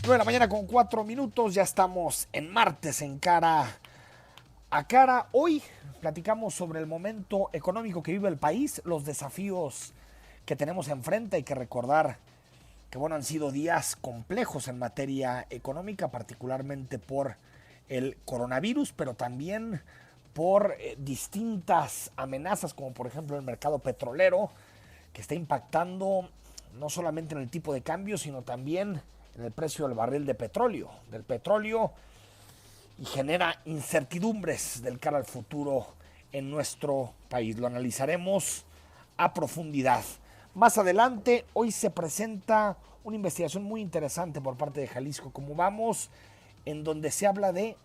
9 de la mañana con 4 minutos, ya estamos en martes en Cara a Cara. Hoy platicamos sobre el momento económico que vive el país, los desafíos que tenemos enfrente. Hay que recordar que han sido días complejos en materia económica, particularmente por el coronavirus, pero también por distintas amenazas, como por ejemplo el mercado petrolero, que está impactando no solamente en el tipo de cambio, sino también en el precio del barril de petróleo, y genera incertidumbres del cara al futuro en nuestro país. Lo analizaremos a profundidad. Más adelante, hoy se presenta una investigación muy interesante por parte de Jalisco Cómo Vamos, en donde se habla de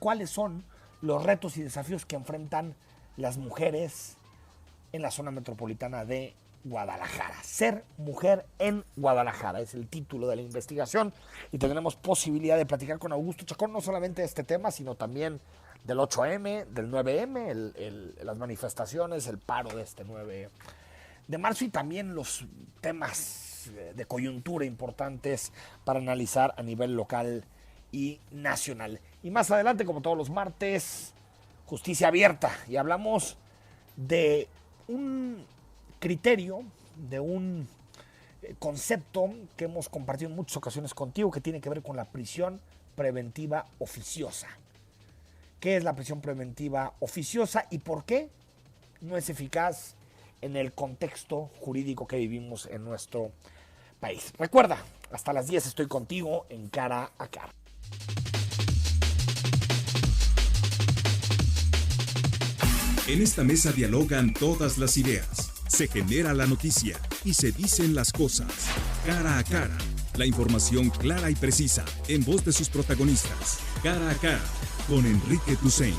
cuáles son los retos y desafíos que enfrentan las mujeres en la zona metropolitana de Guadalajara. Ser mujer en Guadalajara es el título de la investigación, y tendremos posibilidad de platicar con Augusto Chacón no solamente de este tema, sino también del 8M, del 9M, las manifestaciones, el paro de este 9 de marzo, y también los temas de coyuntura importantes para analizar a nivel local y nacional. Y más adelante, como todos los martes, Justicia Abierta, y hablamos de un criterio, de un concepto que hemos compartido en muchas ocasiones contigo, que tiene que ver con la prisión preventiva oficiosa. ¿Qué es la prisión preventiva oficiosa y por qué no es eficaz en el contexto jurídico que vivimos en nuestro país? Recuerda, hasta las 10 estoy contigo en Cara a Cara. En esta mesa dialogan todas las ideas, se genera la noticia y se dicen las cosas. Cara a Cara, la información clara y precisa en voz de sus protagonistas. Cara a Cara, con Enrique Tusain.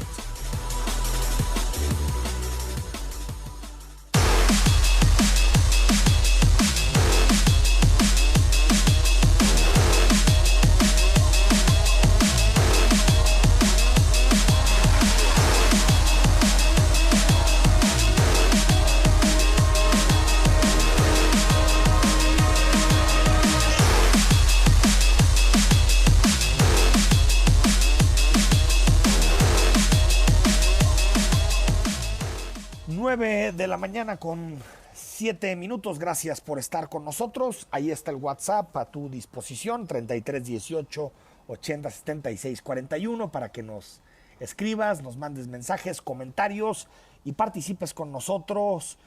De la mañana con 7 minutos. Gracias por estar con nosotros. Ahí está el WhatsApp a tu disposición, 33 18 80 76 41, para que nos escribas, nos mandes mensajes, comentarios y participes con nosotros,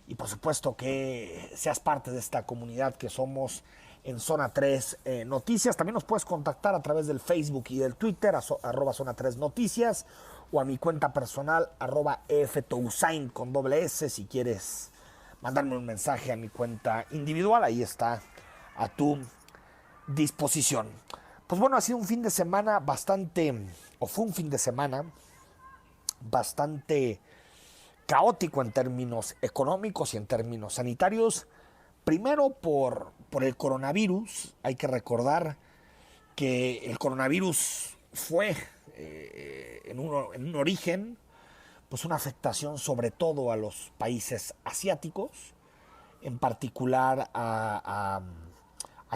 y por supuesto que seas parte de esta comunidad que somos en Zona 3 Noticias. También nos puedes contactar a través del Facebook y del Twitter, arroba Zona 3 Noticias, o a mi cuenta personal, @EFTousain con doble S, si quieres mandarme un mensaje a mi cuenta individual. Ahí está a tu disposición. Pues ha sido un fin de semana fue un fin de semana bastante caótico en términos económicos y en términos sanitarios. Primero por el coronavirus. Hay que recordar que el coronavirus fue en un origen, pues una afectación sobre todo a los países asiáticos, en particular a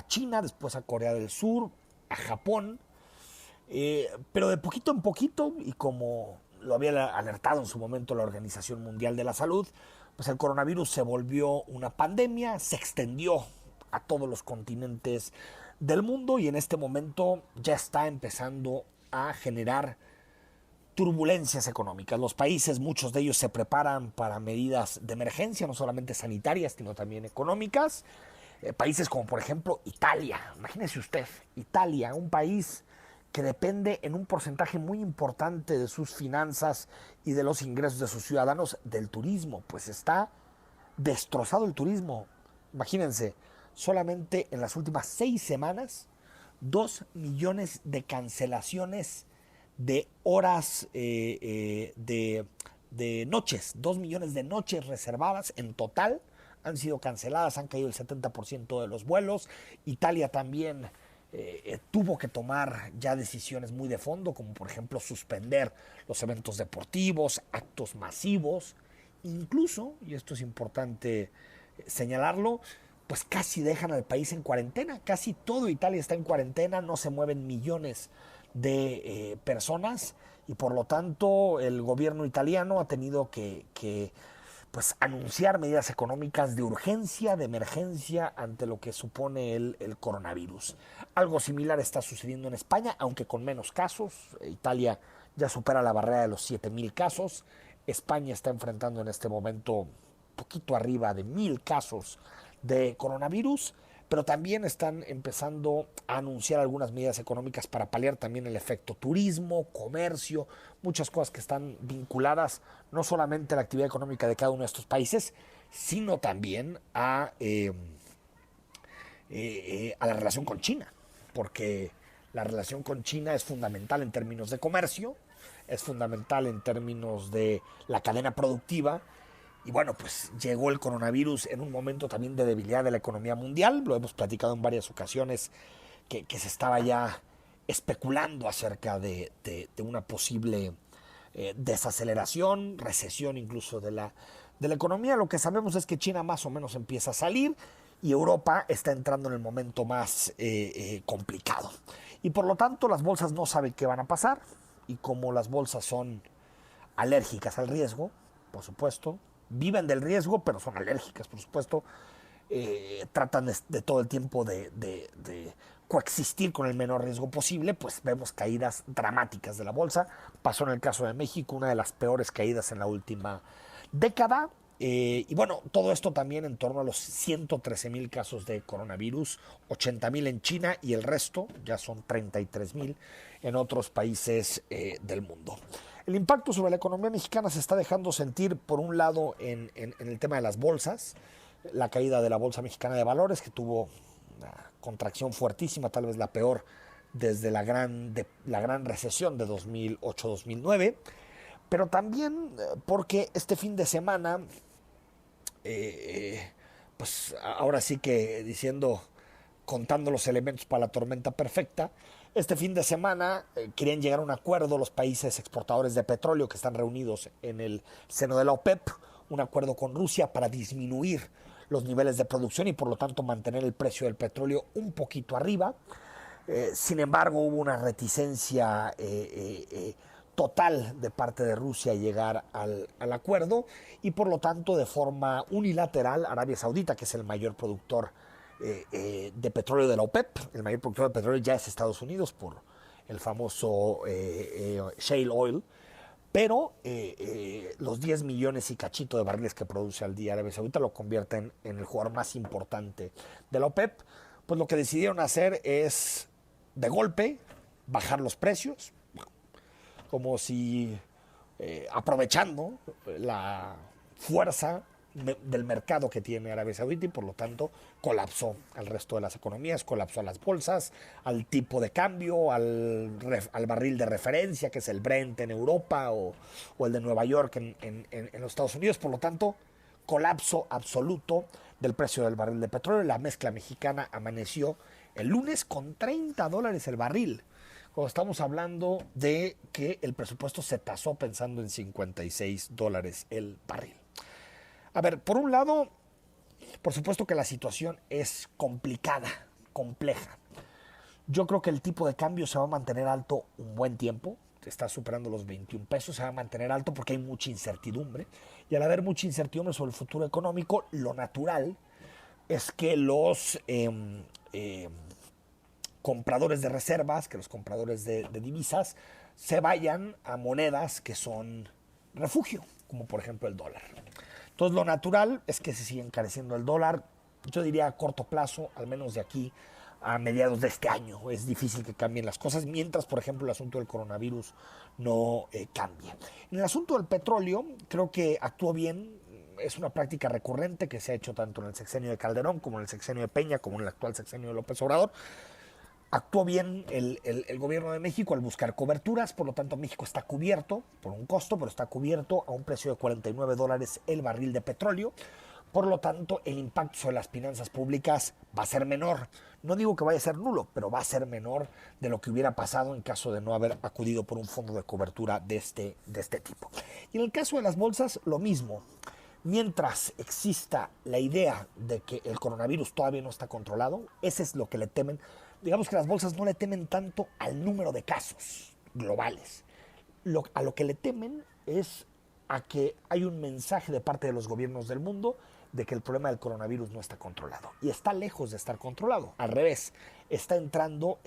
China, después a Corea del Sur, a Japón, pero de poquito en poquito, y como lo había alertado en su momento la Organización Mundial de la Salud, pues el coronavirus se volvió una pandemia, se extendió a todos los continentes del mundo, y en este momento ya está empezando a generar turbulencias económicas. Los países, muchos de ellos, se preparan para medidas de emergencia, no solamente sanitarias, sino también económicas. Países como por ejemplo Italia. Imagínese usted, Italia, un país que depende en un porcentaje muy importante de sus finanzas y de los ingresos de sus ciudadanos del turismo. Pues está destrozado el turismo. Imagínense, solamente en las últimas 6 semanas, 2 millones de cancelaciones de horas, de noches. 2 millones de noches reservadas en total han sido canceladas, han caído el 70% de los vuelos. Italia también tuvo que tomar ya decisiones muy de fondo, como por ejemplo suspender los eventos deportivos, actos masivos, incluso, y esto es importante señalarlo, pues casi dejan al país en cuarentena. Casi todo Italia está en cuarentena, no se mueven millones de personas y por lo tanto el gobierno italiano ha tenido que pues anunciar medidas económicas de urgencia, de emergencia ante lo que supone el coronavirus. Algo similar está sucediendo en España, aunque con menos casos. Italia ya supera la barrera de los 7,000 casos. España está enfrentando en este momento poquito arriba de 1,000 casos de coronavirus, pero también están empezando a anunciar algunas medidas económicas para paliar también el efecto turismo, comercio, muchas cosas que están vinculadas no solamente a la actividad económica de cada uno de estos países, sino también a la relación con China, porque la relación con China es fundamental en términos de comercio, es fundamental en términos de la cadena productiva. Y bueno, pues llegó el coronavirus en un momento también de debilidad de la economía mundial. Lo hemos platicado en varias ocasiones que se estaba ya especulando acerca de una posible desaceleración, recesión incluso de la economía. Lo que sabemos es que China más o menos empieza a salir y Europa está entrando en el momento más complicado. Y por lo tanto las bolsas no saben qué van a pasar y como las bolsas son alérgicas al riesgo, por supuesto, viven del riesgo, pero son alérgicas, por supuesto. Tratan de todo el tiempo de coexistir con el menor riesgo posible, pues vemos caídas dramáticas de la bolsa. Pasó en el caso de México, una de las peores caídas en la última década. Y bueno, todo esto también en torno a los 113,000 casos de coronavirus, 80,000 en China y el resto, ya son 33,000 en otros países del mundo. El impacto sobre la economía mexicana se está dejando sentir, por un lado, en el tema de las bolsas, la caída de la Bolsa Mexicana de Valores, que tuvo una contracción fuertísima, tal vez la peor desde la gran recesión de 2008-2009, pero también porque este fin de semana, pues ahora sí que contando los elementos para la tormenta perfecta, este fin de semana querían llegar a un acuerdo los países exportadores de petróleo que están reunidos en el seno de la OPEP, un acuerdo con Rusia para disminuir los niveles de producción y por lo tanto mantener el precio del petróleo un poquito arriba. Sin embargo, hubo una reticencia total de parte de Rusia a llegar al acuerdo y por lo tanto de forma unilateral Arabia Saudita, que es el mayor productor de petróleo de la OPEP, el mayor productor de petróleo ya es Estados Unidos por el famoso shale oil, pero los 10 millones y cachito de barriles que produce al día Arabia Saudita lo convierten en el jugador más importante de la OPEP. Pues lo que decidieron hacer es de golpe bajar los precios, como si aprovechando la fuerza del mercado que tiene Arabia Saudita y por lo tanto colapsó al resto de las economías, colapsó a las bolsas, al tipo de cambio, al barril de referencia que es el Brent en Europa o el de Nueva York en los Estados Unidos. Por lo tanto, colapso absoluto del precio del barril de petróleo. La mezcla mexicana amaneció el lunes con $30 el barril, cuando estamos hablando de que el presupuesto se tasó pensando en $56 el barril. A ver, por un lado, por supuesto que la situación es complicada, compleja. Yo creo que el tipo de cambio se va a mantener alto un buen tiempo, está superando los 21 pesos, se va a mantener alto porque hay mucha incertidumbre. Y al haber mucha incertidumbre sobre el futuro económico, lo natural es que los compradores de reservas, que los compradores de divisas, se vayan a monedas que son refugio, como por ejemplo el dólar. Entonces lo natural es que se siga encareciendo el dólar, yo diría a corto plazo, al menos de aquí a mediados de este año. Es difícil que cambien las cosas, mientras, por ejemplo, el asunto del coronavirus no cambie. En el asunto del petróleo, creo que actuó bien. Es una práctica recurrente que se ha hecho tanto en el sexenio de Calderón, como en el sexenio de Peña, como en el actual sexenio de López Obrador. Actuó bien el gobierno de México al buscar coberturas, por lo tanto México está cubierto por un costo, pero está cubierto a un precio de $49 el barril de petróleo. Por lo tanto, el impacto sobre las finanzas públicas va a ser menor. No digo que vaya a ser nulo, pero va a ser menor de lo que hubiera pasado en caso de no haber acudido por un fondo de cobertura de este tipo. Y en el caso de las bolsas, lo mismo. mientras exista la idea de que el coronavirus todavía no está controlado, ese es lo que le temen. Digamos que las bolsas no le temen tanto al número de casos globales. A lo que le temen es a que hay un mensaje de parte de los gobiernos del mundo de que el problema del coronavirus no está controlado. Y está lejos de estar controlado. Al revés, está entrando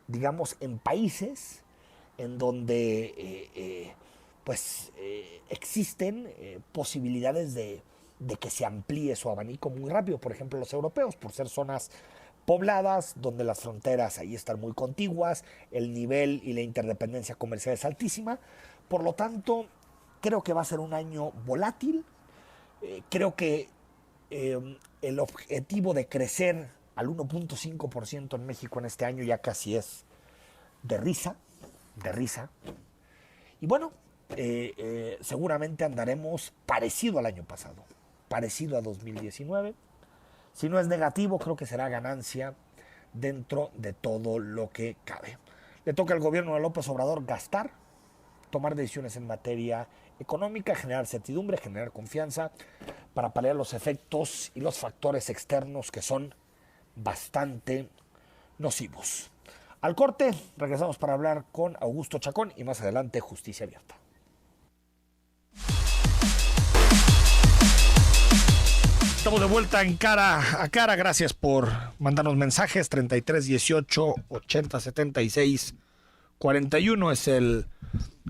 digamos, en países en donde existen posibilidades de que se amplíe su abanico muy rápido. Por ejemplo, los europeos, por ser zonas pobladas, donde las fronteras ahí están muy contiguas, el nivel y la interdependencia comercial es altísima. Por lo tanto, creo que va a ser un año volátil. Creo que el objetivo de crecer al 1.5% en México en este año ya casi es de risa. Y bueno, seguramente andaremos parecido al año pasado, parecido a 2019. Si no es negativo, creo que será ganancia dentro de todo lo que cabe. Le toca al gobierno de López Obrador gastar, tomar decisiones en materia económica, generar certidumbre, generar confianza para paliar los efectos y los factores externos que son bastante nocivos. Al corte, regresamos para hablar con Augusto Chacón y más adelante Justicia Abierta. Estamos de vuelta en Cara a Cara. Gracias por mandarnos mensajes. 33 18 80 76 41 es el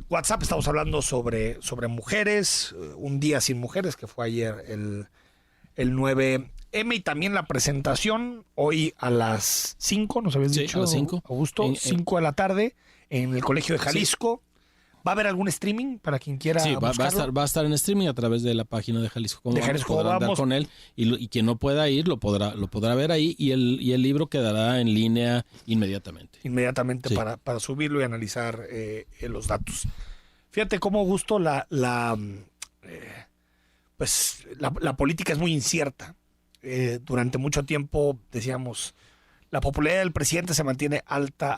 WhatsApp. Estamos hablando sobre mujeres. Un día sin mujeres, que fue ayer el 9M. Y también la presentación hoy a las 5, ¿nos habías dicho? A las 5. Augusto, 5 de la tarde en el Colegio de Jalisco. Sí. ¿Va a haber algún streaming para quien quiera buscarlo? Va a estar en streaming a través de la página de Jalisco. De Jalisco podrá andar con él y quien no pueda ir lo podrá ver ahí y el libro quedará en línea inmediatamente. Sí. para subirlo y analizar los datos. Fíjate cómo, Augusto, la política es muy incierta. Durante mucho tiempo decíamos, la popularidad del presidente se mantiene alta,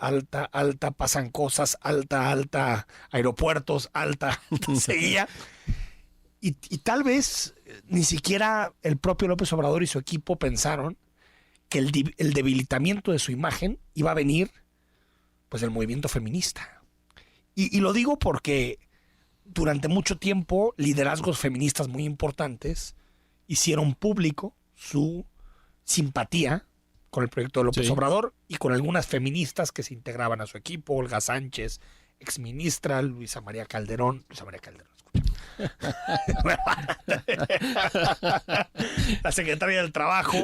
pasan cosas, alta, aeropuertos, alta, seguía. Y tal vez ni siquiera el propio López Obrador y su equipo pensaron que el debilitamiento de su imagen iba a venir pues del movimiento feminista. Y lo digo porque durante mucho tiempo liderazgos feministas muy importantes hicieron público su simpatía con el proyecto de López Obrador y con algunas feministas que se integraban a su equipo: Olga Sánchez, exministra, Luisa María Calderón, la secretaria del Trabajo,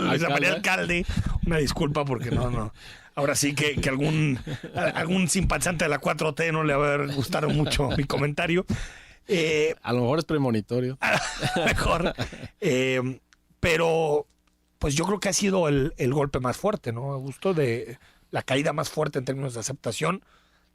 Luisa María Alcalde. Una disculpa porque no. Ahora sí que algún simpatizante de la 4T no le va a haber gustado mucho mi comentario. A lo mejor es premonitorio. Mejor. Pero pues yo creo que ha sido el golpe más fuerte, ¿no, Augusto? De la caída más fuerte en términos de aceptación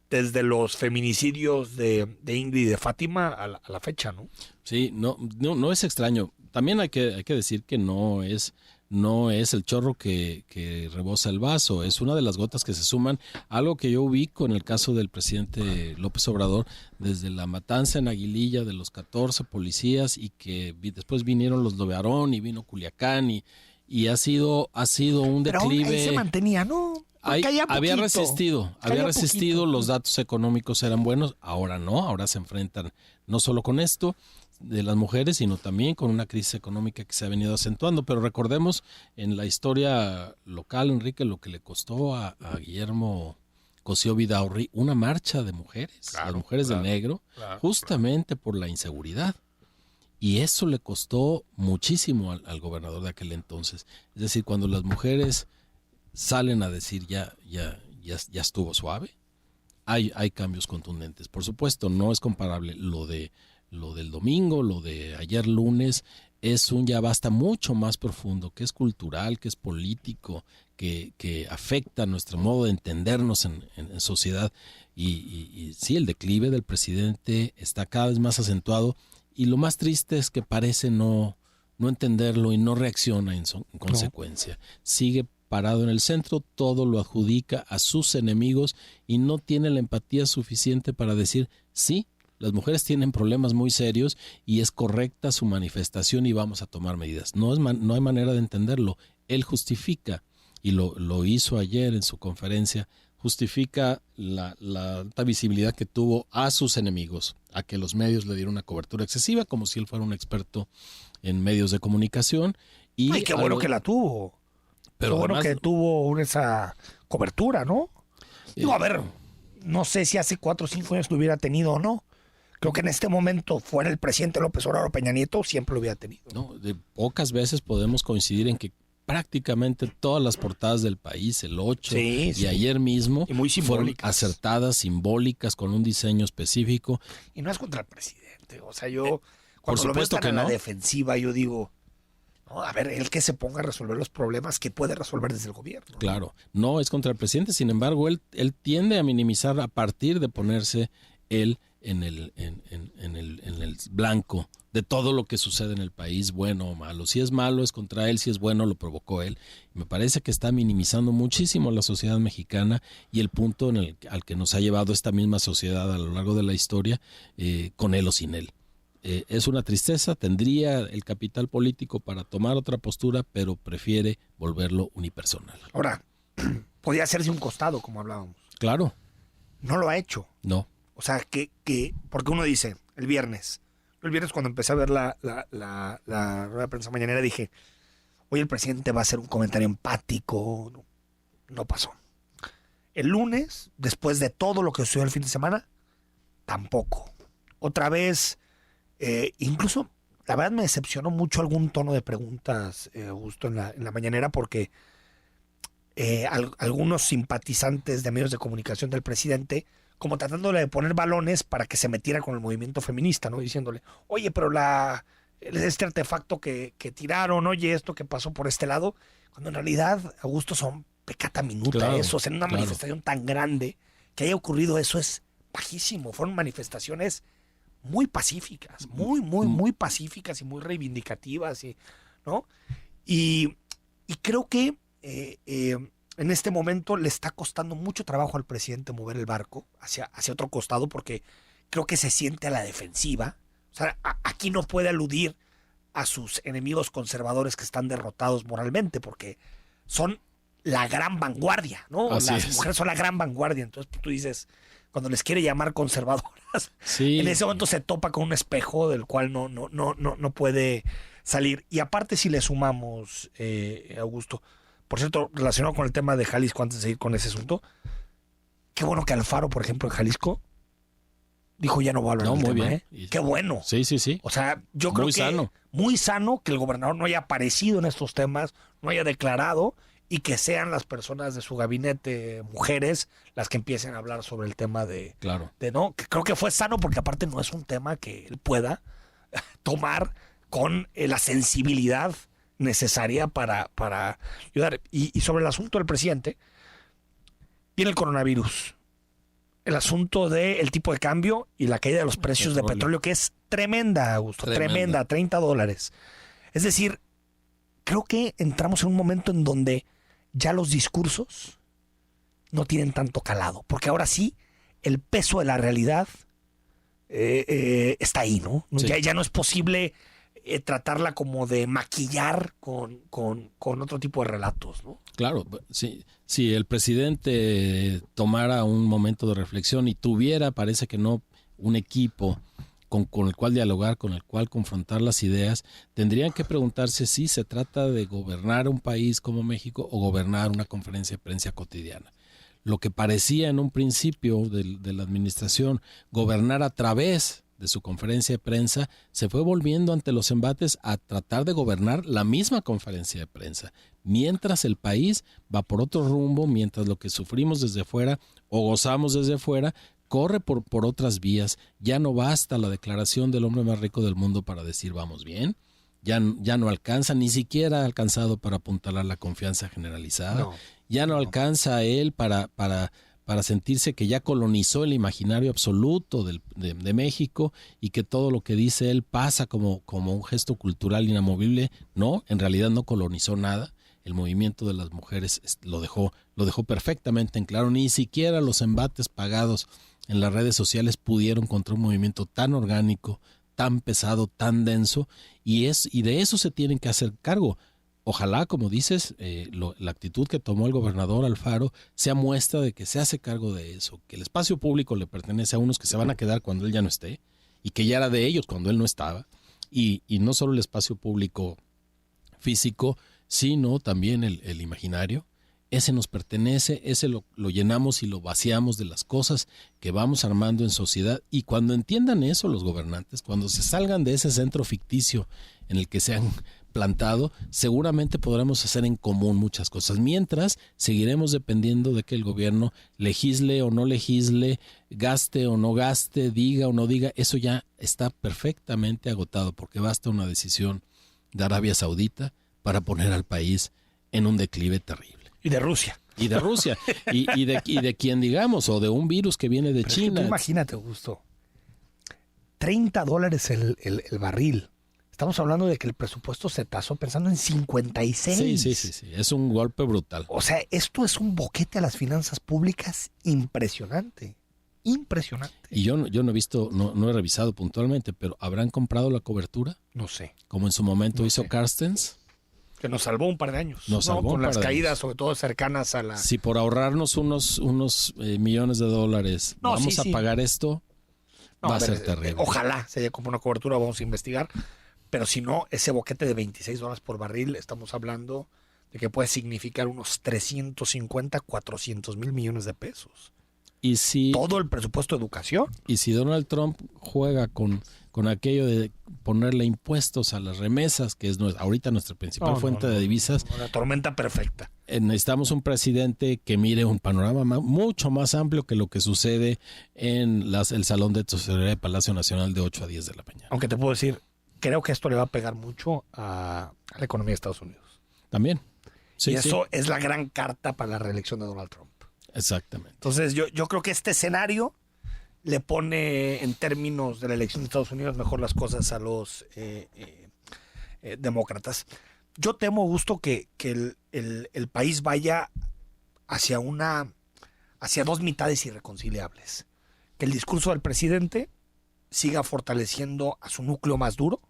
desde los feminicidios de Ingrid y de Fátima a la fecha, ¿no? Sí, no es extraño. También hay que decir que no es el chorro que rebosa el vaso, es una de las gotas que se suman. Algo que yo ubico en el caso del presidente López Obrador, desde la matanza en Aguililla de los 14 policías y que después vinieron los Lobearón y vino Culiacán y ha sido un declive. Pero ahí se mantenía, ¿no? Había resistido, los datos económicos eran buenos, ahora no, ahora se enfrentan no solo con esto de las mujeres, sino también con una crisis económica que se ha venido acentuando. Pero recordemos en la historia local, Enrique, lo que le costó a Guillermo Cosío Vidaurri una marcha de mujeres, las mujeres de negro, justamente por la inseguridad. Y eso le costó muchísimo al gobernador de aquel entonces. Es decir, cuando las mujeres salen a decir ya estuvo suave, hay cambios contundentes. Por supuesto, no es comparable lo del domingo, lo de ayer lunes, es un ya basta mucho más profundo, que es cultural, que es político, que afecta nuestro modo de entendernos en sociedad. Y sí, el declive del presidente está cada vez más acentuado y lo más triste es que parece no entenderlo y no reacciona en consecuencia. Sigue parado en el centro, todo lo adjudica a sus enemigos y no tiene la empatía suficiente para decir, sí, las mujeres tienen problemas muy serios y es correcta su manifestación y vamos a tomar medidas. No hay manera de entenderlo. Él justifica, y lo hizo ayer en su conferencia, justifica la alta visibilidad que tuvo a sus enemigos, a que los medios le dieron una cobertura excesiva, como si él fuera un experto en medios de comunicación. Y ay, qué bueno que la tuvo. Pero qué bueno además, que tuvo esa cobertura, ¿no? Digo, a ver, no sé si hace 4 o 5 años lo hubiera tenido o no. Creo que en este momento, fuera el presidente López Obrador o Peña Nieto, siempre lo hubiera tenido. No, de pocas veces podemos coincidir en que prácticamente todas las portadas del país, el 8 y ayer mismo, fueron acertadas, simbólicas, con un diseño específico. Y no es contra el presidente. O sea, yo, cuando lo veo tan en la defensiva, yo digo, no, a ver, él que se ponga a resolver los problemas que puede resolver desde el gobierno. Claro, no es contra el presidente, sin embargo, él tiende a minimizar a partir de ponerse él en el blanco de todo lo que sucede en el país, bueno o malo. Si es malo es contra él, si es bueno lo provocó él. Me parece que está minimizando muchísimo la sociedad mexicana y el punto al que nos ha llevado esta misma sociedad a lo largo de la historia, con él o sin él. Es una tristeza, tendría el capital político para tomar otra postura, pero prefiere volverlo unipersonal. Ahora, podía hacerse un costado, como hablábamos. Claro. No lo ha hecho. No. O sea, porque uno dice, el viernes cuando empecé a ver la rueda de prensa mañanera dije, hoy el presidente va a hacer un comentario empático. No pasó. El lunes, después de todo lo que sucedió el fin de semana, tampoco. Otra vez, incluso, la verdad me decepcionó mucho algún tono de preguntas, Augusto, en la mañanera, porque algunos simpatizantes de medios de comunicación del presidente, como tratándole de poner balones para que se metiera con el movimiento feminista, ¿no? Diciéndole, oye, pero este artefacto que tiraron, oye, esto que pasó por este lado, cuando en realidad, Augusto, son pecata minuta, claro, eso, o sea, en una manifestación tan grande, que haya ocurrido eso es bajísimo. Fueron manifestaciones muy pacíficas, muy pacíficas y muy reivindicativas, ¿no? Y creo que en este momento le está costando mucho trabajo al presidente mover el barco hacia otro costado, porque creo que se siente a la defensiva. O sea, aquí no puede aludir a sus enemigos conservadores que están derrotados moralmente, porque son la gran vanguardia, ¿no? Las mujeres son la gran vanguardia. Entonces tú dices, cuando les quiere llamar conservadoras, en ese momento se topa con un espejo del cual no puede salir. Y aparte, si le sumamos, Augusto, por cierto, relacionado con el tema de Jalisco, antes de ir con ese asunto, qué bueno que Alfaro, por ejemplo, en Jalisco, dijo ya no voy a hablar del tema, bien. Qué bueno. Sí. O sea, yo creo que muy sano que el gobernador no haya aparecido en estos temas, no haya declarado, y que sean las personas de su gabinete, mujeres, las que empiecen a hablar sobre el tema de no, que creo que fue sano, porque aparte no es un tema que él pueda tomar con la sensibilidad necesaria para ayudar. Y sobre el asunto del presidente, viene el coronavirus, el asunto del tipo de cambio y la caída de los precios de petróleo, que es tremenda, Augusto, tremenda, $30. Es decir, creo que entramos en un momento en donde ya los discursos no tienen tanto calado, porque ahora sí, el peso de la realidad está ahí, ¿no? Sí. Ya no es posible tratarla como de maquillar con otro tipo de relatos, ¿no? Claro, si el presidente tomara un momento de reflexión y tuviera, parece que no, un equipo con el cual dialogar, con el cual confrontar las ideas, tendrían que preguntarse si se trata de gobernar un país como México o gobernar una conferencia de prensa cotidiana. Lo que parecía en un principio de la administración gobernar a través de su conferencia de prensa, se fue volviendo ante los embates a tratar de gobernar la misma conferencia de prensa, mientras el país va por otro rumbo, mientras lo que sufrimos desde fuera o gozamos desde fuera corre por otras vías. Ya no basta la declaración del hombre más rico del mundo para decir vamos bien, ya no alcanza, ni siquiera ha alcanzado para apuntalar la confianza generalizada, ya no alcanza él para sentirse que ya colonizó el imaginario absoluto de México y que todo lo que dice él pasa como un gesto cultural inamovible. No, en realidad no colonizó nada. El movimiento de las mujeres lo dejó perfectamente en claro. Ni siquiera los embates pagados en las redes sociales pudieron contra un movimiento tan orgánico, tan pesado, tan denso, y de eso se tienen que hacer cargo. Ojalá, como dices, la actitud que tomó el gobernador Alfaro sea muestra de que se hace cargo de eso, que el espacio público le pertenece a unos que se van a quedar cuando él ya no esté, y que ya era de ellos cuando él no estaba, y no solo el espacio público físico, sino también el imaginario. Ese nos pertenece, ese lo llenamos y lo vaciamos de las cosas que vamos armando en sociedad. Y cuando entiendan eso los gobernantes, cuando se salgan de ese centro ficticio en el que se han plantado, seguramente podremos hacer en común muchas cosas. Mientras, seguiremos dependiendo de que el gobierno legisle o no legisle, gaste o no gaste, diga o no diga. Eso ya está perfectamente agotado, porque basta una decisión de Arabia Saudita para poner al país en un declive terrible. Y de Rusia. Y de Rusia. y de quien digamos, o de un virus que viene de China. Es que tú imagínate, Augusto, $30 el barril. Estamos hablando de que el presupuesto se tasó pensando en 56. Sí. Es un golpe brutal. O sea, esto es un boquete a las finanzas públicas impresionante. Impresionante. Y yo no he visto, no he revisado puntualmente, pero ¿habrán comprado la cobertura? No sé. Como en su momento hizo Carstens. Que nos salvó un par de años. Nos salvó con las caídas, sobre todo cercanas a la... Si por ahorrarnos unos millones de dólares vamos a pagar esto, va a ser terrible. Ojalá se haya comprado una cobertura, vamos a investigar. Pero si no, ese boquete de $26 por barril, estamos hablando de que puede significar unos 350, 400 mil millones de pesos. Y si todo el presupuesto de educación. Y si Donald Trump juega con aquello de ponerle impuestos a las remesas, que es ahorita nuestra principal fuente de divisas. La tormenta perfecta. Necesitamos un presidente que mire un panorama mucho más amplio que lo que sucede en el Salón de Tesorería de Palacio Nacional de 8 a 10 de la mañana. Aunque te puedo decir, creo que esto le va a pegar mucho a la economía de Estados Unidos. También. Sí, y eso es la gran carta para la reelección de Donald Trump. Exactamente. Entonces yo creo que este escenario le pone en términos de la elección de Estados Unidos mejor las cosas a los demócratas. Yo temo, Augusto, que el país vaya hacia dos mitades irreconciliables. Que el discurso del presidente siga fortaleciendo a su núcleo más duro,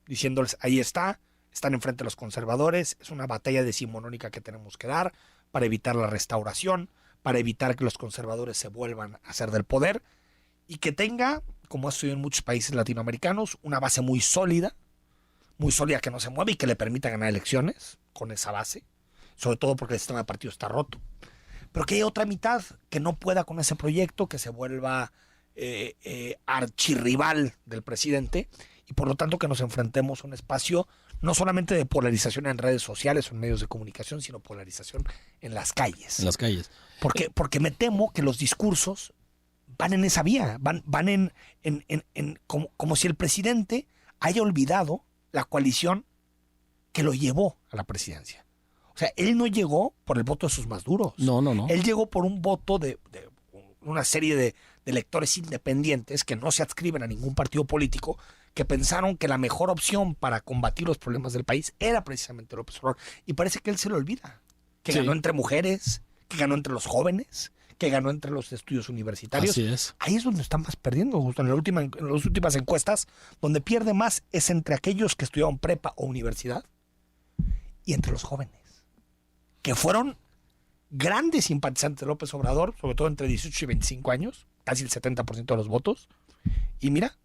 diciéndoles, ahí están enfrente los conservadores, es una batalla decimonónica que tenemos que dar para evitar la restauración, para evitar que los conservadores se vuelvan a hacer del poder, y que tenga, como ha sucedido en muchos países latinoamericanos, una base muy sólida que no se mueve y que le permita ganar elecciones con esa base, sobre todo porque el sistema de partidos está roto. Pero que haya otra mitad que no pueda con ese proyecto, que se vuelva archirrival del presidente, y por lo tanto que nos enfrentemos a un espacio no solamente de polarización en redes sociales o en medios de comunicación, sino polarización en las calles. En las calles. Porque me temo que los discursos van en esa vía, van en como si el presidente haya olvidado la coalición que lo llevó a la presidencia. O sea, él no llegó por el voto de sus más duros. No. Él llegó por un voto de una serie de electores independientes que no se adscriben a ningún partido político, que pensaron que la mejor opción para combatir los problemas del país era precisamente López Obrador. Y parece que él se lo olvida. Que ganó entre mujeres, que ganó entre los jóvenes, que ganó entre los estudios universitarios. Así es. Ahí es donde están más perdiendo, justo en las últimas encuestas, donde pierde más es entre aquellos que estudiaron prepa o universidad y entre los jóvenes, que fueron grandes simpatizantes de López Obrador, sobre todo entre 18 y 25 años, casi el 70% de los votos. Y mira,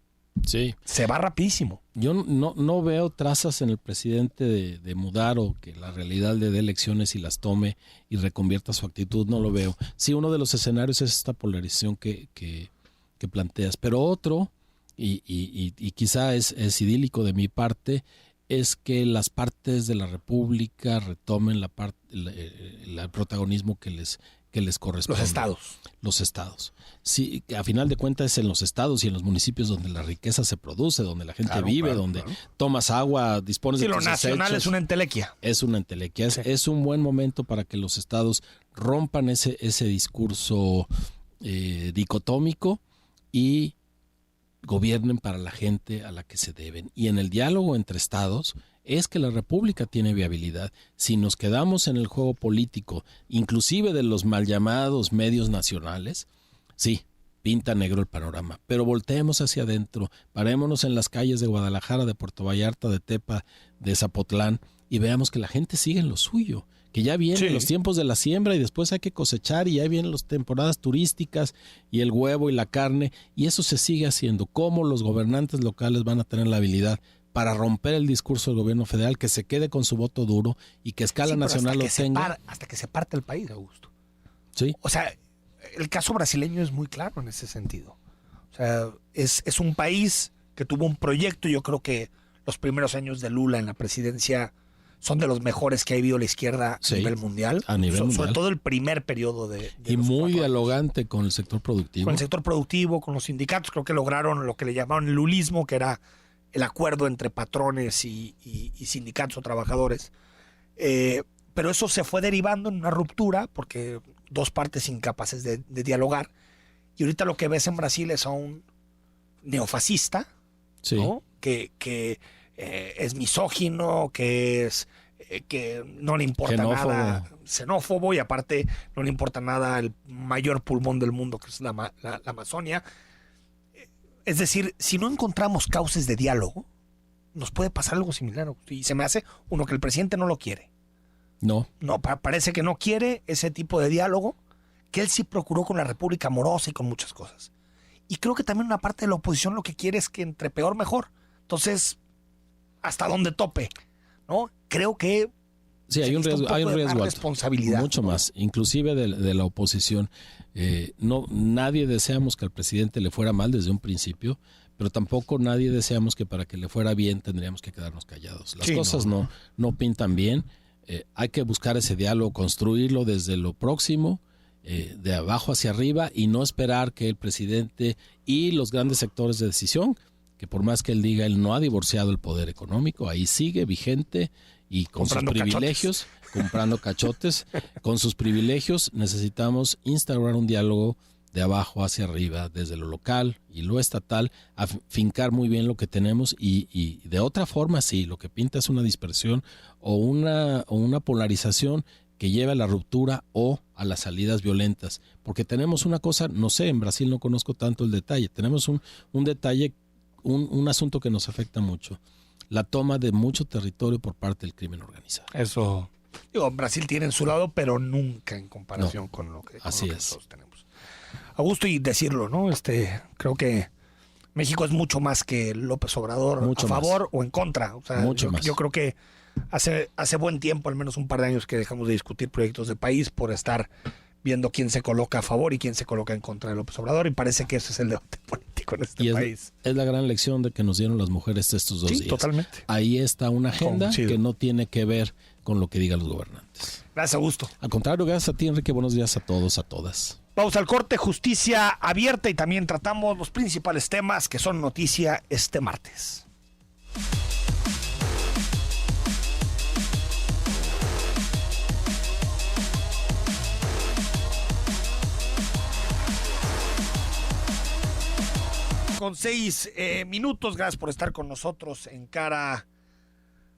se va rapidísimo. Yo no veo trazas en el presidente de mudar, o que la realidad le dé elecciones y las tome y reconvierta su actitud. No lo veo. Sí, uno de los escenarios es esta polarización que planteas. Pero otro, y quizá es idílico de mi parte, es que las partes de la República retomen el protagonismo que les corresponde. Los estados. Sí, a final de cuentas es en los estados y en los municipios donde la riqueza se produce, donde la gente vive, donde tomas agua, dispones de tus desechos. Lo nacional es una entelequia. Es una entelequia. Sí. Es un buen momento para que los estados rompan ese discurso dicotómico y gobiernen para la gente a la que se deben. Y en el diálogo entre estados es que la República tiene viabilidad. Si nos quedamos en el juego político, inclusive de los mal llamados medios nacionales, sí, pinta negro el panorama. Pero volteemos hacia adentro, parémonos en las calles de Guadalajara, de Puerto Vallarta, de Tepa, de Zapotlán, y veamos que la gente sigue en lo suyo, que ya vienen los tiempos de la siembra y después hay que cosechar y ya vienen las temporadas turísticas y el huevo y la carne, y eso se sigue haciendo. ¿Cómo los gobernantes locales van a tener la habilidad para romper el discurso del gobierno federal, que se quede con su voto duro y que a escala nacional lo tenga? Hasta que se parte el país, Augusto. Sí. O sea, el caso brasileño es muy claro en ese sentido. O sea, es un país que tuvo un proyecto. Yo creo que los primeros años de Lula en la presidencia son de los mejores que ha habido la izquierda a nivel mundial. A nivel mundial. Sobre todo el primer periodo de y muy dialogante con el sector productivo. Con el sector productivo, con los sindicatos. Creo que lograron lo que le llamaron el lulismo, que era el acuerdo entre patrones y sindicatos o trabajadores. Pero eso se fue derivando en una ruptura porque dos partes incapaces de dialogar. Y ahorita lo que ves en Brasil es a un neofascista, ¿no? Que es misógino, que no le importa nada, xenófobo, y aparte no le importa nada el mayor pulmón del mundo, que es la Amazonia. Es decir, si no encontramos cauces de diálogo, nos puede pasar algo similar. Y se me hace, uno, que el presidente no lo quiere. No, parece que no quiere ese tipo de diálogo, que él sí procuró con la República Morosa y con muchas cosas. Y creo que también una parte de la oposición lo que quiere es que entre peor mejor. Entonces, hasta donde tope, ¿no? Creo que sí, hay un riesgo, responsabilidad, mucho más, inclusive de la oposición. Nadie deseamos que al presidente le fuera mal desde un principio, pero tampoco nadie deseamos que para que le fuera bien tendríamos que quedarnos callados. Las cosas no pintan bien. Hay que buscar ese diálogo, construirlo desde lo próximo, de abajo hacia arriba, y no esperar que el presidente y los grandes sectores de decisión, que por más que él diga, él no ha divorciado el poder económico, ahí sigue vigente y con sus privilegios, comprando cachotes, con sus privilegios. Necesitamos instaurar un diálogo de abajo hacia arriba, desde lo local y lo estatal, a fincar muy bien lo que tenemos, y de otra forma, sí, lo que pinta es una dispersión o una polarización que lleve a la ruptura o a las salidas violentas. Porque tenemos una cosa, no sé, en Brasil no conozco tanto el detalle, tenemos un detalle, un asunto que nos afecta mucho: la toma de mucho territorio por parte del crimen organizado. Eso, Brasil tiene en su lado, pero nunca en comparación con lo que nosotros tenemos. Augusto, y decirlo, ¿no? Creo que México es mucho más que López Obrador, mucho a favor más o en contra. O sea, yo creo que hace buen tiempo, al menos un par de años, que dejamos de discutir proyectos de país por estar viendo quién se coloca a favor y quién se coloca en contra de López Obrador, y parece que ese es el debate político en este país. Es la gran lección de que nos dieron las mujeres estos 2 días. Sí, totalmente. Ahí está una agenda que no tiene que ver con lo que digan los gobernantes. Gracias, Augusto. Al contrario, gracias a ti, Enrique. Buenos días a todos, a todas. Vamos al corte. Justicia abierta, y también tratamos los principales temas que son noticia este martes. Con 6 minutos, gracias por estar con nosotros en Cara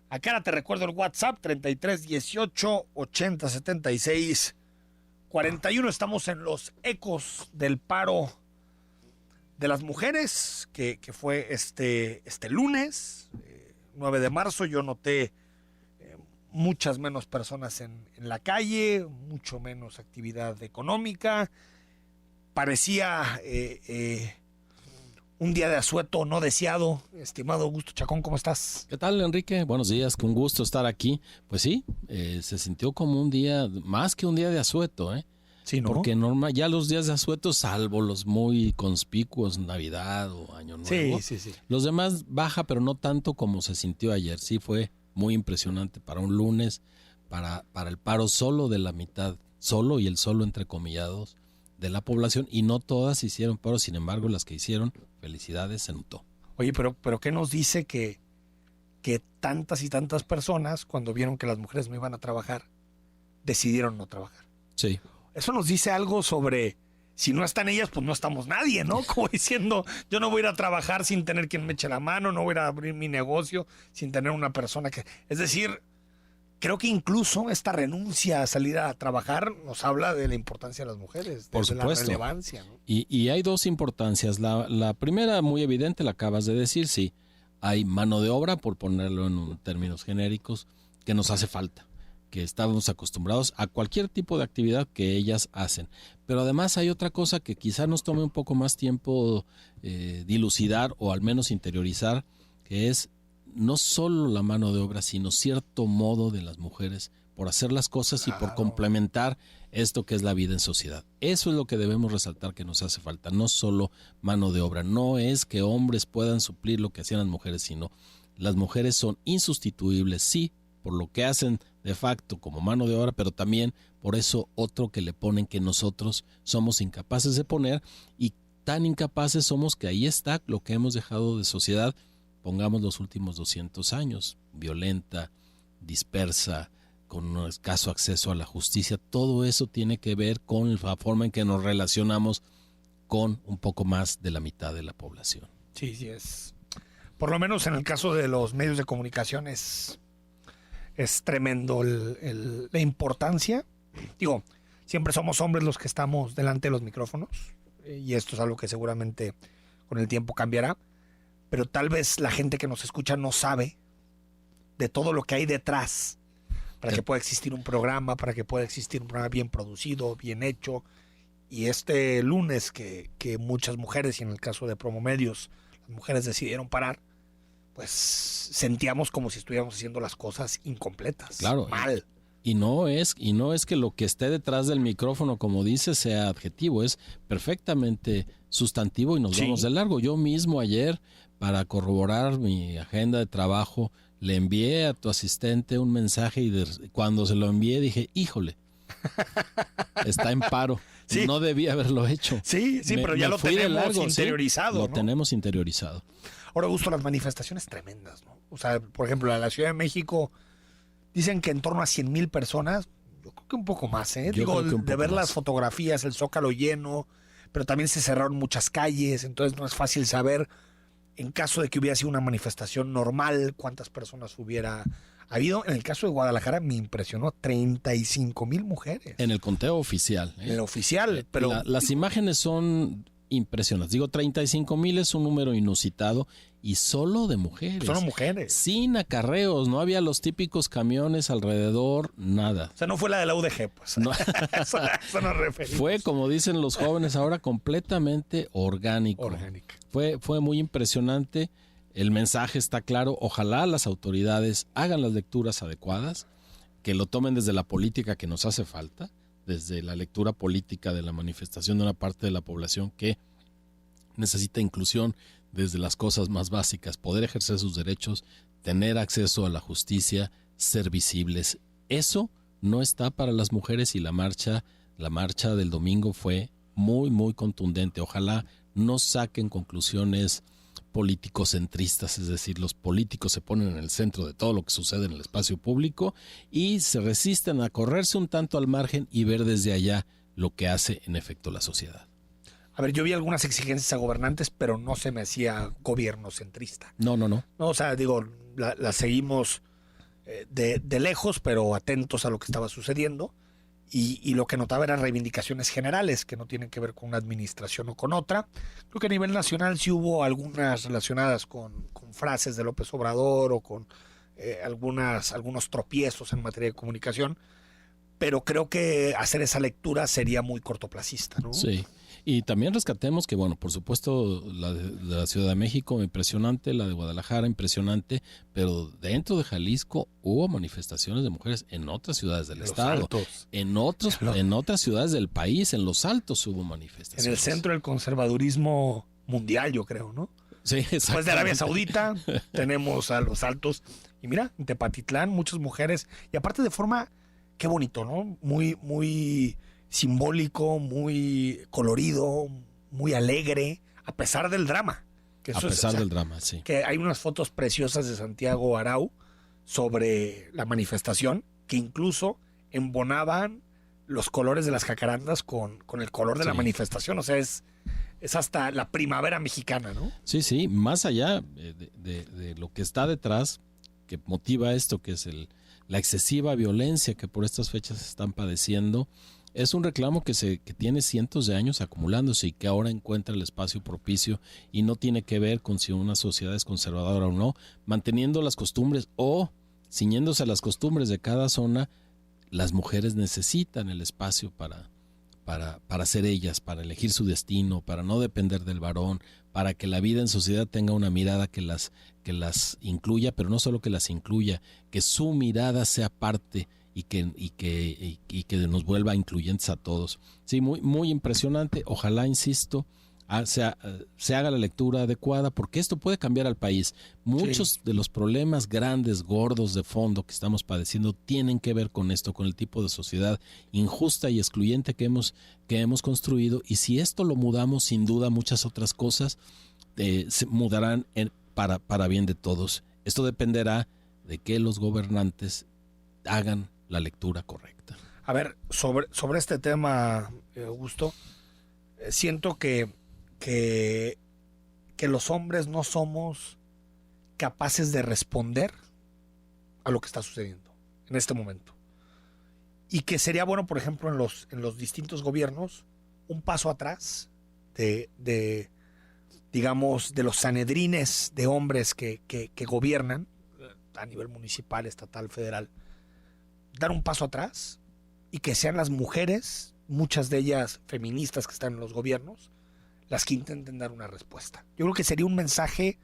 a Cara. Te recuerdo el WhatsApp, 33 18 80 76 41. Estamos en los ecos del paro de las mujeres, que fue este lunes, 9 de marzo. Yo noté muchas menos personas en la calle, mucho menos actividad económica. Parecía un día de asueto no deseado. Estimado Augusto Chacón, ¿cómo estás? ¿Qué tal, Enrique? Buenos días, con gusto estar aquí. Pues sí, se sintió como un día, más que un día de asueto, Sí, ¿no? Porque ya los días de asueto, salvo los muy conspicuos, Navidad o Año Nuevo, sí. Los demás baja, pero no tanto como se sintió ayer. Sí, fue muy impresionante para un lunes, para el paro solo de la mitad, solo y el solo entrecomillados, de la población, y no todas hicieron paro. Sin embargo, las que hicieron, felicidades, se notó. Oye, pero ¿qué nos dice que tantas y tantas personas, cuando vieron que las mujeres no iban a trabajar, decidieron no trabajar? Sí. Eso nos dice algo sobre, si no están ellas, pues no estamos nadie, ¿no? Como diciendo, yo no voy a ir a trabajar sin tener quien me eche la mano, no voy a ir a abrir mi negocio sin tener una persona que... Es decir, creo que incluso esta renuncia a salir a trabajar nos habla de la importancia de las mujeres, Por de supuesto. la relevancia, ¿no? Y hay dos importancias. La primera, muy evidente, la acabas de decir, sí. Hay mano de obra, por ponerlo en términos genéricos, que nos hace falta, que estamos acostumbrados a cualquier tipo de actividad que ellas hacen. Pero además hay otra cosa que quizá nos tome un poco más tiempo dilucidar o al menos interiorizar, que es no solo la mano de obra, sino cierto modo de las mujeres por hacer las cosas y por complementar esto que es la vida en sociedad. Eso es lo que debemos resaltar que nos hace falta, no solo mano de obra. No es que hombres puedan suplir lo que hacían las mujeres, sino las mujeres son insustituibles, sí, por lo que hacen de facto como mano de obra, pero también por eso otro que le ponen que nosotros somos incapaces de poner, y tan incapaces somos que ahí está lo que hemos dejado de sociedad, pongamos los últimos 200 años, violenta, dispersa, con un escaso acceso a la justicia. Todo eso tiene que ver con la forma en que nos relacionamos con un poco más de la mitad de la población. Sí, sí es. Por lo menos en el caso de los medios de comunicación es tremendo la importancia. Digo, siempre somos hombres los que estamos delante de los micrófonos, y esto es algo que seguramente con el tiempo cambiará, pero tal vez la gente que nos escucha no sabe de todo lo que hay detrás para que pueda existir un programa, para que pueda existir un programa bien producido, bien hecho. Y este lunes que muchas mujeres, y en el caso de Promomedios, las mujeres decidieron parar, pues sentíamos como si estuviéramos haciendo las cosas incompletas, claro, mal. Y no es que lo que esté detrás del micrófono, como dice, sea adjetivo, es perfectamente sustantivo y nos vamos de largo. Yo mismo ayer, para corroborar mi agenda de trabajo, le envié a tu asistente un mensaje y cuando se lo envié dije, híjole, está en paro. Sí. No debía haberlo hecho. Sí, pero ya lo tenemos interiorizado. Sí, lo tenemos interiorizado. Ahora, Augusto, las manifestaciones tremendas, ¿no? O sea, por ejemplo, en la Ciudad de México dicen que en torno a 100,000 personas, yo creo que un poco más, ¿eh? Digo, de ver las fotografías, el Zócalo lleno, pero también se cerraron muchas calles, entonces no es fácil saber, en caso de que hubiera sido una manifestación normal, cuántas personas hubiera habido. En el caso de Guadalajara me impresionó, 35,000 mujeres. En el conteo oficial. En el oficial, pero... Las imágenes son impresionantes. Digo, 35,000 es un número inusitado y solo de mujeres. Solo mujeres. Sin acarreos, no había los típicos camiones alrededor, nada. O sea, no fue la de la UDG, pues. No. eso nos referimos. Fue, como dicen los jóvenes ahora, completamente orgánico. Fue muy impresionante. El mensaje está claro. Ojalá las autoridades hagan las lecturas adecuadas, que lo tomen desde la política que nos hace falta, desde la lectura política de la manifestación de una parte de la población que necesita inclusión desde las cosas más básicas, poder ejercer sus derechos, tener acceso a la justicia, ser visibles. Eso no está para las mujeres y la marcha del domingo fue muy, muy contundente. Ojalá no saquen conclusiones político-centristas, es decir, los políticos se ponen en el centro de todo lo que sucede en el espacio público y se resisten a correrse un tanto al margen y ver desde allá lo que hace en efecto la sociedad. A ver, yo vi algunas exigencias a gobernantes, pero no se me hacía gobierno centrista. No. No, o sea, digo, la seguimos de lejos, pero atentos a lo que estaba sucediendo. Y lo que notaba eran reivindicaciones generales que no tienen que ver con una administración o con otra. Creo que a nivel nacional sí hubo algunas relacionadas con frases de López Obrador o con algunos tropiezos en materia de comunicación, pero creo que hacer esa lectura sería muy cortoplacista, ¿no? Sí. Y también rescatemos que, bueno, por supuesto, la de la Ciudad de México, impresionante, la de Guadalajara, impresionante, pero dentro de Jalisco hubo manifestaciones de mujeres en otras ciudades del estado. En otras ciudades del país, en Los Altos hubo manifestaciones. En el centro del conservadurismo mundial, yo creo, ¿no? Sí, exacto. Después de Arabia Saudita, tenemos a Los Altos. Y mira, en Tepatitlán, muchas mujeres. Y aparte de forma, qué bonito, ¿no? Muy, muy simbólico, muy colorido, muy alegre, a pesar del drama. Del drama, sí. Que hay unas fotos preciosas de Santiago Arau sobre la manifestación que incluso embonaban los colores de las jacarandas con el color de la manifestación. O sea, es hasta la primavera mexicana, ¿no? Sí, más allá de lo que está detrás, que motiva esto, que es la excesiva violencia que por estas fechas se están padeciendo, es un reclamo que tiene cientos de años acumulándose y que ahora encuentra el espacio propicio y no tiene que ver con si una sociedad es conservadora o no, manteniendo las costumbres o ciñéndose a las costumbres de cada zona. Las mujeres necesitan el espacio para ser ellas, para elegir su destino, para no depender del varón, para que la vida en sociedad tenga una mirada que las incluya, pero no solo que las incluya, que su mirada sea parte y que nos vuelva incluyentes a todos. Sí, muy, muy impresionante. Ojalá, insisto, se haga la lectura adecuada, porque esto puede cambiar al país. Muchos de los problemas grandes, gordos, de fondo que estamos padeciendo tienen que ver con esto, con el tipo de sociedad injusta y excluyente que hemos construido, y si esto lo mudamos, sin duda muchas otras cosas se mudarán para bien de todos. Esto dependerá de que los gobernantes hagan la lectura correcta. A ver, sobre este tema, Augusto, siento que los hombres no somos capaces de responder a lo que está sucediendo en este momento. Y que sería bueno, por ejemplo, en los distintos gobiernos, un paso atrás digamos, de los sanedrines de hombres que gobiernan a nivel municipal, estatal, federal, dar un paso atrás y que sean las mujeres, muchas de ellas feministas que están en los gobiernos, las que intenten dar una respuesta. Yo creo que sería un mensaje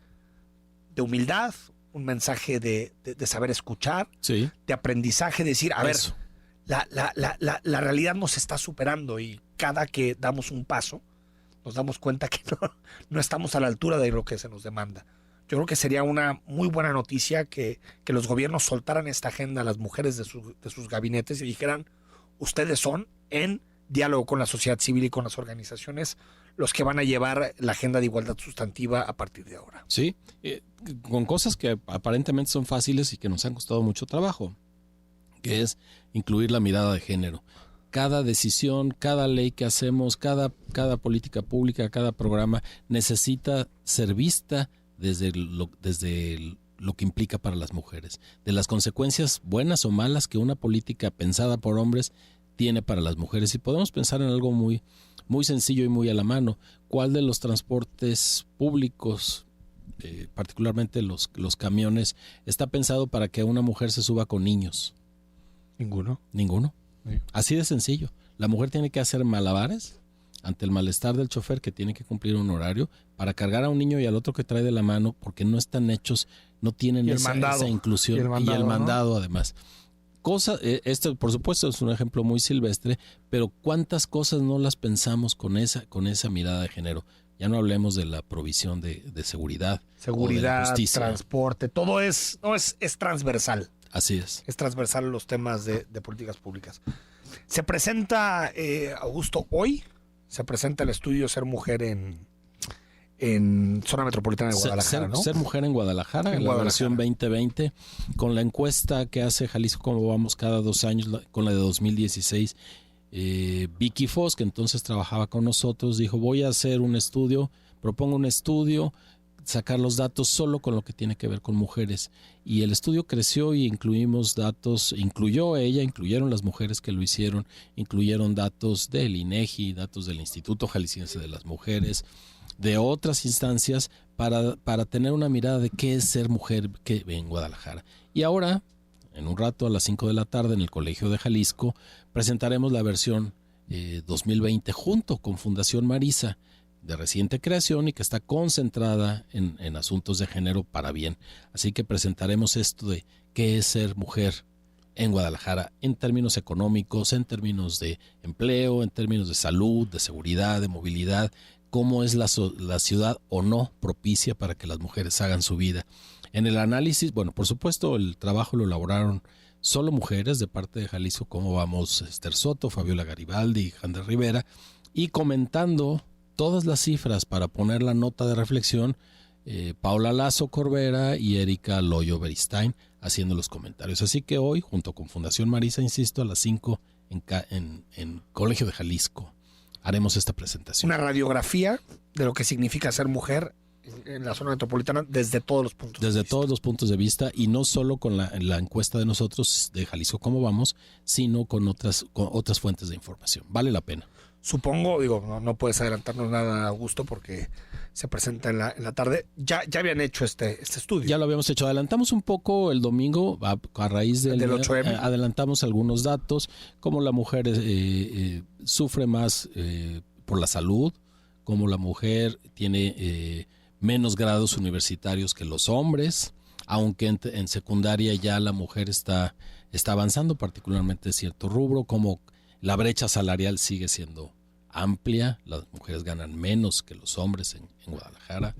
de humildad, un mensaje de saber escuchar, sí, de aprendizaje, decir, a eso. ver, la realidad nos está superando y cada que damos un paso nos damos cuenta que no estamos a la altura de lo que se nos demanda. Yo creo que sería una muy buena noticia que los gobiernos soltaran esta agenda a las mujeres de sus gabinetes y dijeran, ustedes son, en diálogo con la sociedad civil y con las organizaciones, los que van a llevar la agenda de igualdad sustantiva a partir de ahora. Sí, con cosas que aparentemente son fáciles y que nos han costado mucho trabajo, que es incluir la mirada de género. Cada decisión, cada ley que hacemos, cada política pública, cada programa necesita ser vista desde lo que implica para las mujeres, de las consecuencias buenas o malas que una política pensada por hombres tiene para las mujeres. Y podemos pensar en algo muy, muy sencillo y muy a la mano. ¿Cuál de los transportes públicos, particularmente los camiones, está pensado para que una mujer se suba con niños? Ninguno. Sí. Así de sencillo. La mujer tiene que hacer malabares ante el malestar del chofer, que tiene que cumplir un horario para cargar a un niño y al otro que trae de la mano, porque no están hechos, no tienen esa inclusión y el mandado, ¿no? Además. Esto por supuesto es un ejemplo muy silvestre, pero cuántas cosas no las pensamos con esa mirada de género. Ya no hablemos de la provisión de seguridad, de transporte, todo es transversal. Así es. Es transversal a los temas de políticas públicas. Se presenta, Augusto, hoy se presenta el estudio Ser Mujer en zona metropolitana de Guadalajara, ¿no? Ser Mujer en Guadalajara, en la versión 2020, con la encuesta que hace Jalisco Cómo Vamos cada 2 años, con la de 2016. Vicky Foss, que entonces trabajaba con nosotros, dijo, voy a hacer un estudio, propongo un estudio, sacar los datos solo con lo que tiene que ver con mujeres. Y el estudio creció y incluimos datos, incluyeron las mujeres que lo hicieron, incluyeron datos del INEGI, datos del Instituto Jalisciense de las Mujeres, de otras instancias, para tener una mirada de qué es ser mujer en Guadalajara. Y ahora, en un rato, a las 5 de la tarde, en el Colegio de Jalisco, presentaremos la versión 2020 junto con Fundación Marisa, de reciente creación y que está concentrada en asuntos de género para bien. Así que presentaremos esto de qué es ser mujer en Guadalajara en términos económicos, en términos de empleo, en términos de salud, de seguridad, de movilidad, cómo es la ciudad o no propicia para que las mujeres hagan su vida. En el análisis, bueno, por supuesto el trabajo lo elaboraron solo mujeres de parte de Jalisco Cómo Vamos, Esther Soto, Fabiola Garibaldi y Jander Rivera, y comentando todas las cifras para poner la nota de reflexión, Paula Lazo Corbera y Erika Loyo Beristain haciendo los comentarios. Así que hoy, junto con Fundación Marisa, insisto, a las 5 en Colegio de Jalisco, haremos esta presentación. Una radiografía de lo que significa ser mujer en la zona metropolitana desde todos los puntos desde todos los puntos de vista, y no solo con la encuesta de nosotros de Jalisco Cómo Vamos, sino con otras fuentes de información. Vale la pena. Supongo, no puedes adelantarnos nada, Augusto, porque se presenta en la tarde. Ya habían hecho este estudio. Ya lo habíamos hecho. Adelantamos un poco el domingo a raíz del 8M. Adelantamos algunos datos, como la mujer sufre más por la salud, como la mujer tiene menos grados universitarios que los hombres, aunque en secundaria ya la mujer está avanzando, particularmente en cierto rubro, como la brecha salarial sigue siendo amplia, las mujeres ganan menos que los hombres en Guadalajara.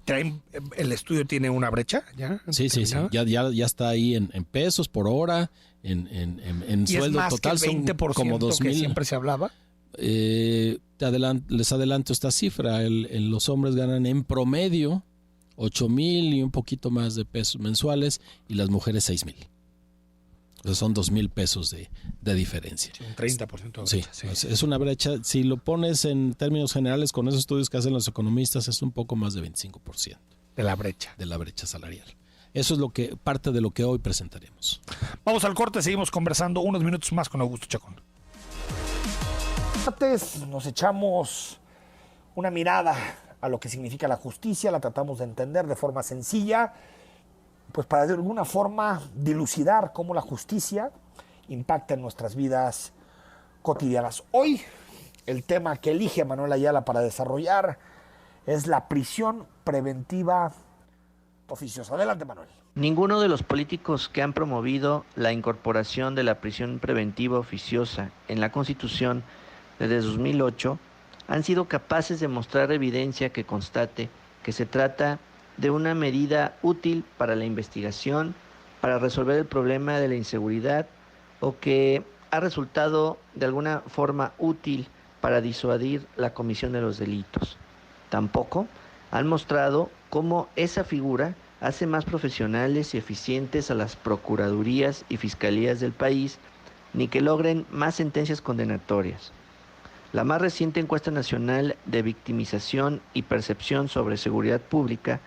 ¿El estudio tiene una brecha ya? Sí, ya está ahí en pesos por hora, en sueldo es más total, que el 20% son como 2,000. que siempre se hablaba. Les adelanto esta cifra, los hombres ganan en promedio 8,000 y un poquito más de pesos mensuales, y las mujeres 6,000. Entonces son 2,000 pesos de diferencia. Sí, un 30% de brecha. Sí, es una brecha. Si lo pones en términos generales, con esos estudios que hacen los economistas, es un poco más de 25%. De la brecha. De la brecha salarial. Eso es parte de lo que hoy presentaremos. Vamos al corte, seguimos conversando unos minutos más con Augusto Chacón. Antes nos echamos una mirada a lo que significa la justicia, la tratamos de entender de forma sencilla, pues para de alguna forma dilucidar cómo la justicia impacta en nuestras vidas cotidianas. Hoy el tema que elige Manuel Ayala para desarrollar es la prisión preventiva oficiosa. Adelante, Manuel. Ninguno de los políticos que han promovido la incorporación de la prisión preventiva oficiosa en la Constitución desde 2008 han sido capaces de mostrar evidencia que constate que se trata de una medida útil para la investigación, para resolver el problema de la inseguridad, o que ha resultado de alguna forma útil para disuadir la comisión de los delitos. Tampoco han mostrado cómo esa figura hace más profesionales y eficientes a las procuradurías y fiscalías del país, ni que logren más sentencias condenatorias. La más reciente encuesta nacional de victimización y percepción sobre seguridad pública,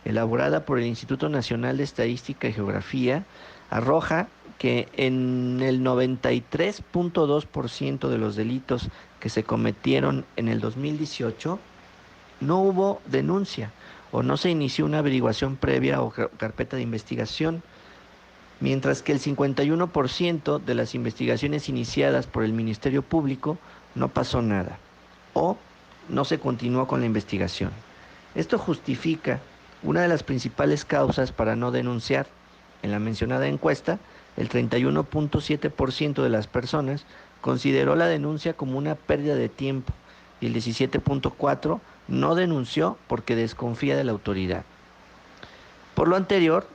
elaborada por el Instituto Nacional de Estadística y Geografía, arroja que en el 93.2% de los delitos que se cometieron en el 2018 no hubo denuncia o no se inició una averiguación previa o carpeta de investigación, mientras que el 51% de las investigaciones iniciadas por el Ministerio Público no pasó nada o no se continuó con la investigación. Esto justifica una de las principales causas para no denunciar. En la mencionada encuesta, el 31.7% de las personas consideró la denuncia como una pérdida de tiempo y el 17.4% no denunció porque desconfía de la autoridad. Por lo anterior,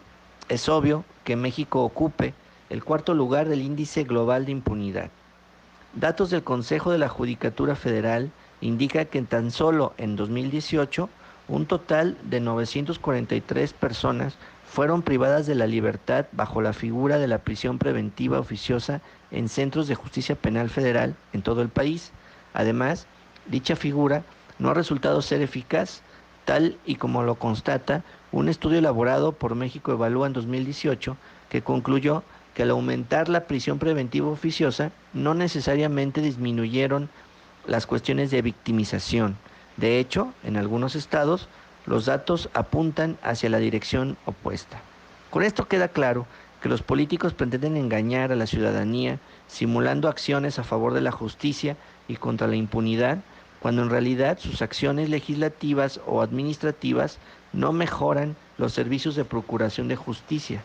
es obvio que México ocupe el cuarto lugar del índice global de impunidad. Datos del Consejo de la Judicatura Federal indican que tan solo en 2018 un total de 943 personas fueron privadas de la libertad bajo la figura de la prisión preventiva oficiosa en centros de justicia penal federal en todo el país. Además, dicha figura no ha resultado ser eficaz, tal y como lo constata un estudio elaborado por México Evalúa en 2018, que concluyó que al aumentar la prisión preventiva oficiosa no necesariamente disminuyeron las cuestiones de victimización. De hecho, en algunos estados, los datos apuntan hacia la dirección opuesta. Con esto queda claro que los políticos pretenden engañar a la ciudadanía, simulando acciones a favor de la justicia y contra la impunidad, cuando en realidad sus acciones legislativas o administrativas no mejoran los servicios de procuración de justicia.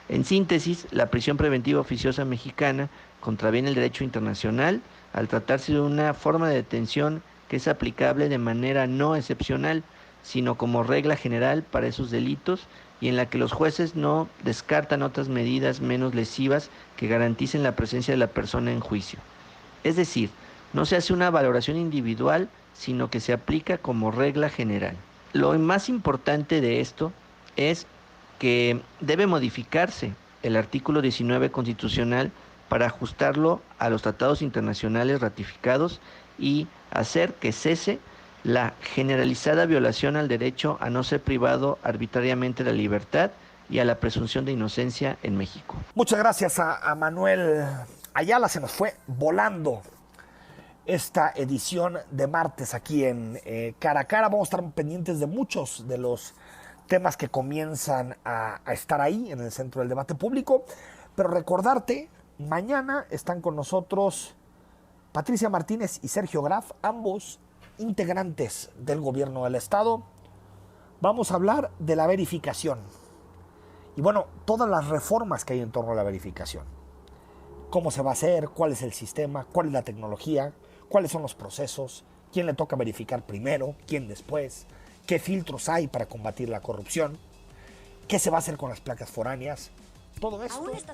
En síntesis, la prisión preventiva oficiosa mexicana contraviene el derecho internacional al tratarse de una forma de detención que es aplicable de manera no excepcional, sino como regla general para esos delitos, y en la que los jueces no descartan otras medidas menos lesivas que garanticen la presencia de la persona en juicio. Es decir, no se hace una valoración individual, sino que se aplica como regla general. Lo más importante de esto es que debe modificarse el artículo 19 constitucional para ajustarlo a los tratados internacionales ratificados y hacer que cese la generalizada violación al derecho a no ser privado arbitrariamente de la libertad y a la presunción de inocencia en México. Muchas gracias a Manuel Ayala. Se nos fue volando esta edición de martes aquí en Cara a Cara. Vamos a estar pendientes de muchos de los temas que comienzan a estar ahí en el centro del debate público. Pero recordarte, mañana están con nosotros Patricia Martínez y Sergio Graf, ambos integrantes del gobierno del Estado. Vamos a hablar de la verificación. Y bueno, todas las reformas que hay en torno a la verificación. Cómo se va a hacer, cuál es el sistema, cuál es la tecnología, cuáles son los procesos, quién le toca verificar primero, quién después, qué filtros hay para combatir la corrupción, qué se va a hacer con las placas foráneas. Todo esto